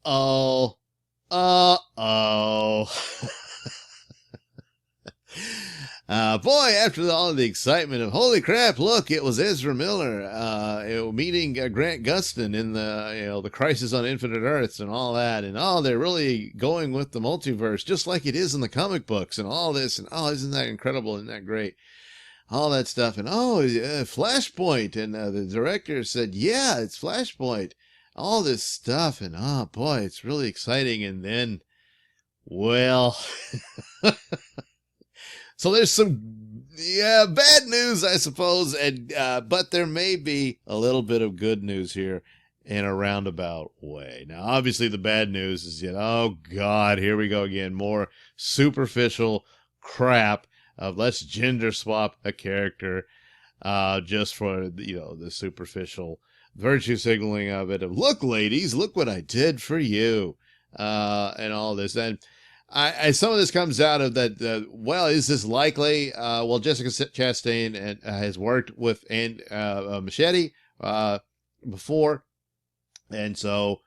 Uh-oh. Uh-oh. Boy, after all the excitement of holy crap, look, it was Ezra Miller, meeting Grant Gustin in the Crisis on Infinite Earths and all that, and they're really going with the multiverse just like it is in the comic books and all this, and isn't that incredible? Isn't that great? All that stuff, and Flashpoint, and the director said, yeah, it's Flashpoint. All this stuff, and boy, it's really exciting. And then, well. So there's some bad news, I suppose, and but there may be a little bit of good news here in a roundabout way. Now, obviously, the bad news is oh God, here we go again, more superficial crap of let's gender swap a character just for the superficial virtue signaling of it. Of look, ladies, look what I did for you, and all this. And some of this comes out of that. Well, is this likely? Well, Jessica Chastain has worked with Machete before, and so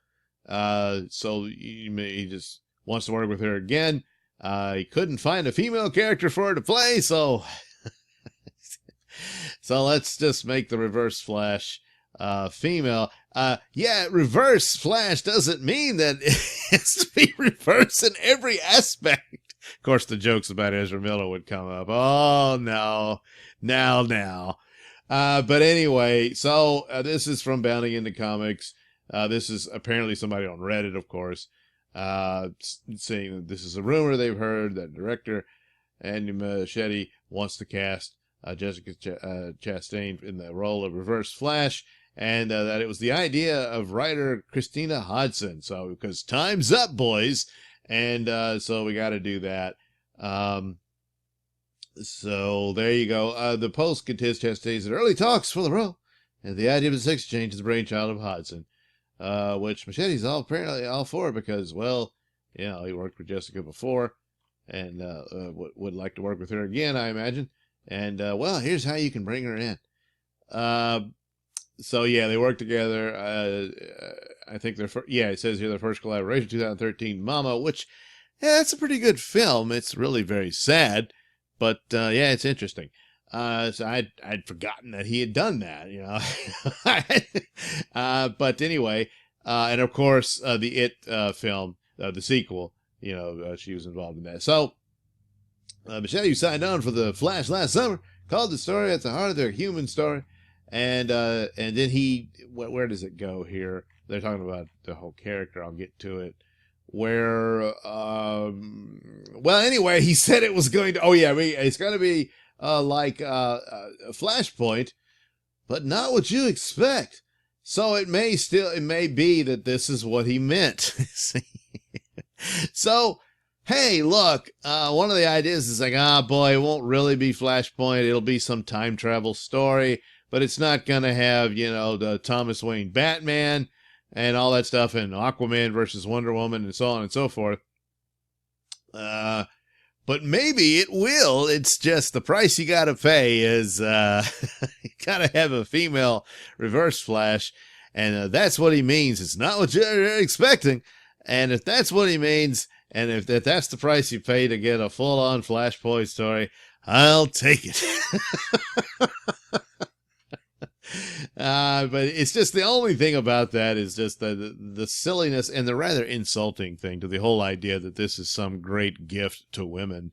he just wants to work with her again. He couldn't find a female character for her to play, so let's just make the Reverse Flash female. Reverse Flash doesn't mean that it has to be reverse in every aspect. Of course, the jokes about Ezra Miller would come up. Oh, no. Now. But anyway, so this is from Bounding into Comics. This is apparently somebody on Reddit, of course, saying that this is a rumor they've heard that director Andy Machete wants to cast Jessica Chastain in the role of Reverse Flash, and that it was the idea of writer Christina Hodson. So, because time's up, boys, and so we got to do that. So there you go. The Post contains Chastain's early talks for the role, and the idea of the sex exchange is the brainchild of Hodson, which Machete's apparently all for because, well, he worked with Jessica before, and would like to work with her again, I imagine. And well, here's how you can bring her in. So yeah, they work together. I think it says here their first collaboration, 2013, Mama, which that's a pretty good film. It's really very sad, but it's interesting. So I'd forgotten that he had done that, but anyway, and of course the It film, the sequel, she was involved in that. So Machete signed on for the Flash last summer, called the story at the heart of their human story. And then where does it go here? They're talking about the whole character. I'll get to it. Where, anyway, he said it was going to, it's going to be like a Flashpoint, but not what you expect. So it may be that this is what he meant. So, hey, look, one of the ideas is like, boy, it won't really be Flashpoint. It'll be some time travel story. But it's not going to have, the Thomas Wayne Batman and all that stuff and Aquaman versus Wonder Woman and so on and so forth. But maybe it will. It's just the price you got to pay is you got to have a female Reverse Flash. And that's what he means. It's not what you're expecting. And if that's what he means, and if that's the price you pay to get a full-on Flashpoint story, I'll take it. But it's just the only thing about that is just the silliness and the rather insulting thing to the whole idea that this is some great gift to women.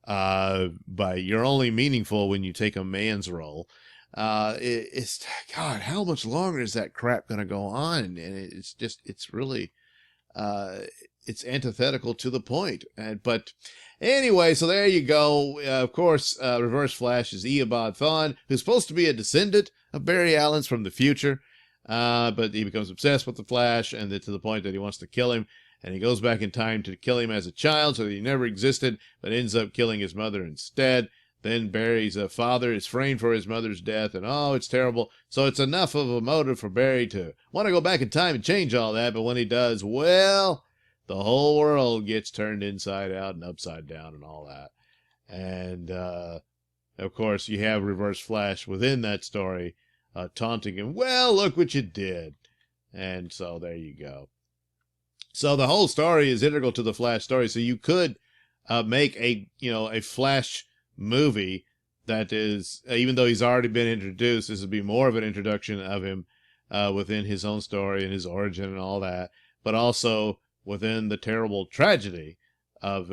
But you're only meaningful when you take a man's role. It's God, how much longer is that crap going to go on? And it's really, it's antithetical to the point. But anyway, so there you go. Of course, Reverse Flash is Eobard Thawne, who's supposed to be a descendant of Barry Allen's from the future. But he becomes obsessed with the Flash, and to the point that he wants to kill him. And he goes back in time to kill him as a child so that he never existed, but ends up killing his mother instead. Then Barry's father is framed for his mother's death, and it's terrible. So it's enough of a motive for Barry to want to go back in time and change all that. But when he does, well, the whole world gets turned inside out and upside down and all that. And, of course, you have Reverse Flash within that story taunting him, well, look what you did. And so there you go. So the whole story is integral to the Flash story. So you could make a Flash movie that is, even though he's already been introduced, this would be more of an introduction of him within his own story and his origin and all that, but also within the terrible tragedy of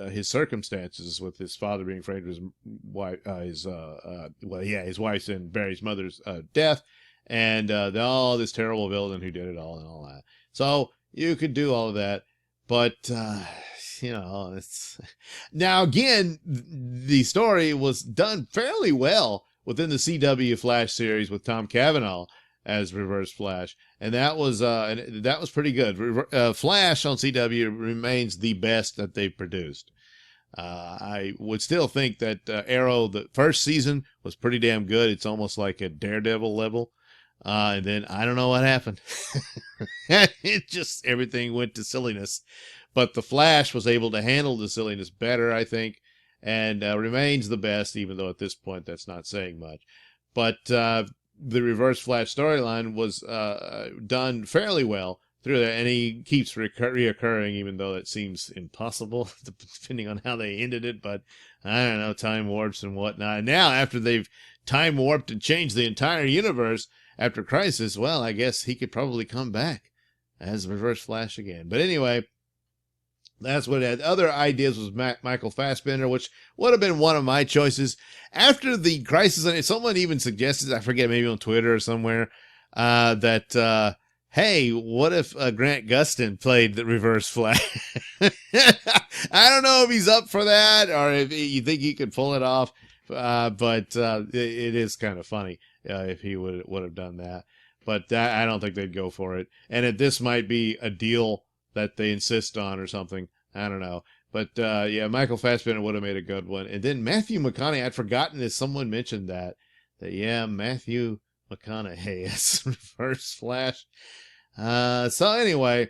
his circumstances, with his father being afraid of his wife, his wife's and Barry's mother's death, and all this terrible villain who did it all and all that. So you could do all of that, but it's now again, the story was done fairly well within the CW Flash series with Tom Cavanaugh as Reverse Flash, and that was pretty good. Flash on CW remains the best that they've produced. I would still think that Arrow, the first season, was pretty damn good. It's almost like a Daredevil level. And then I don't know what happened. It just, everything went to silliness. But the Flash was able to handle the silliness better, I think, and remains the best, even though at this point that's not saying much. But the Reverse Flash storyline was done fairly well through that, and he keeps reoccurring, even though it seems impossible, depending on how they ended it. But I don't know, time warps and whatnot. And now, after they've time warped and changed the entire universe after Crisis, well, I guess he could probably come back as Reverse Flash again. But anyway, that's what it had. Other ideas was Michael Fassbender, which would have been one of my choices. After the Crisis, and someone even suggested, I forget, maybe on Twitter or somewhere, that, hey, what if Grant Gustin played the Reverse Flash? I don't know if he's up for that or if you think he could pull it off, but it is kind of funny if he would have done that. But I don't think they'd go for it. And this might be a deal that they insist on or something. I don't know. But yeah, Michael Fassbender would have made a good one. And then Matthew McConaughey, I'd forgotten if someone mentioned that yeah, Matthew McConaughey as Reverse Flash. So anyway,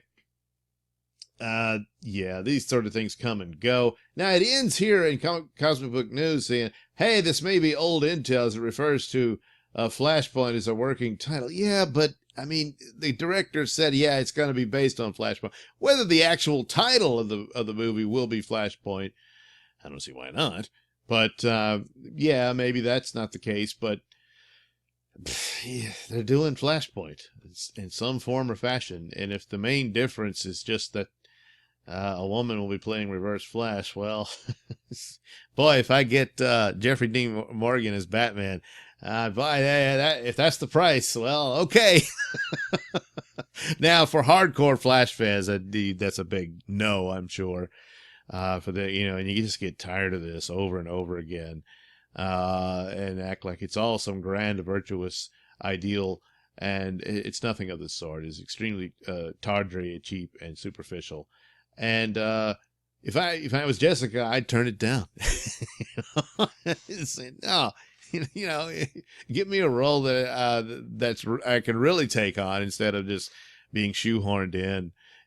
yeah, these sort of things come and go. Now it ends here in Cosmic Book News saying, hey, this may be old intel as it refers to Flashpoint as a working title. Yeah, but I mean, the director said, yeah, it's going to be based on Flashpoint. Whether the actual title of the movie will be Flashpoint, I don't see why not. But yeah, maybe that's not the case. But yeah, they're doing Flashpoint in some form or fashion. And if the main difference is just that a woman will be playing Reverse Flash, well, boy, if I get Jeffrey Dean Morgan as Batman, boy, if that's the price, well, okay. Now, for hardcore Flash fans, that's a big no, I'm sure. For the, and you just get tired of this over and over again, and act like it's all some grand, virtuous ideal, and it's nothing of the sort. It's extremely tawdry, cheap, and superficial. And if I was Jessica, I'd turn it down. Say, no, give me a role that's I can really take on instead of just being shoehorned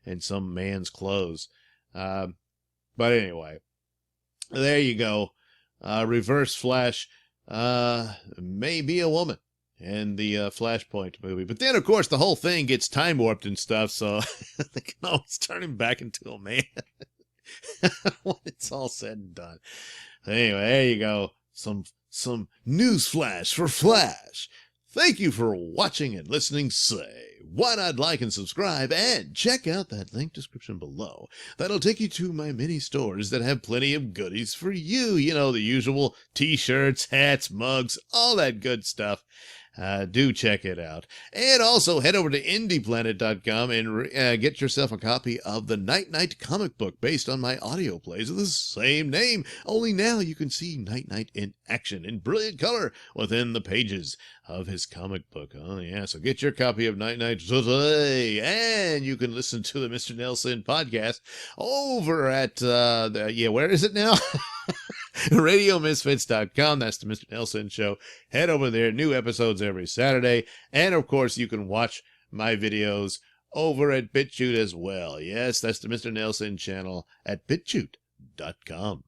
in some man's clothes. But anyway, there you go. Reverse Flash may be a woman in the Flashpoint movie. But then, of course, the whole thing gets time warped and stuff, so they can always turn him back into a man when it's all said and done. Anyway, there you go. Some news flash for Flash. Thank you for watching and listening. Say, why not like and subscribe and check out that link description below. That'll take you to my mini stores that have plenty of goodies for you. The usual t-shirts, hats, mugs, all that good stuff. Do check it out. And also head over to indieplanet.com and get yourself a copy of the Night Knight comic book based on my audio plays of the same name. Only now you can see Night Knight in action in brilliant color within the pages of his comic book. Oh, yeah. So get your copy of Night Knight today. And you can listen to the Mr. Nailsin podcast over at, where is it now? RadioMisfits.com. That's the Mr. Nailsin Show. Head over there. New episodes every Saturday. And, of course, you can watch my videos over at BitChute as well. Yes, that's the Mr. Nailsin channel at BitChute.com.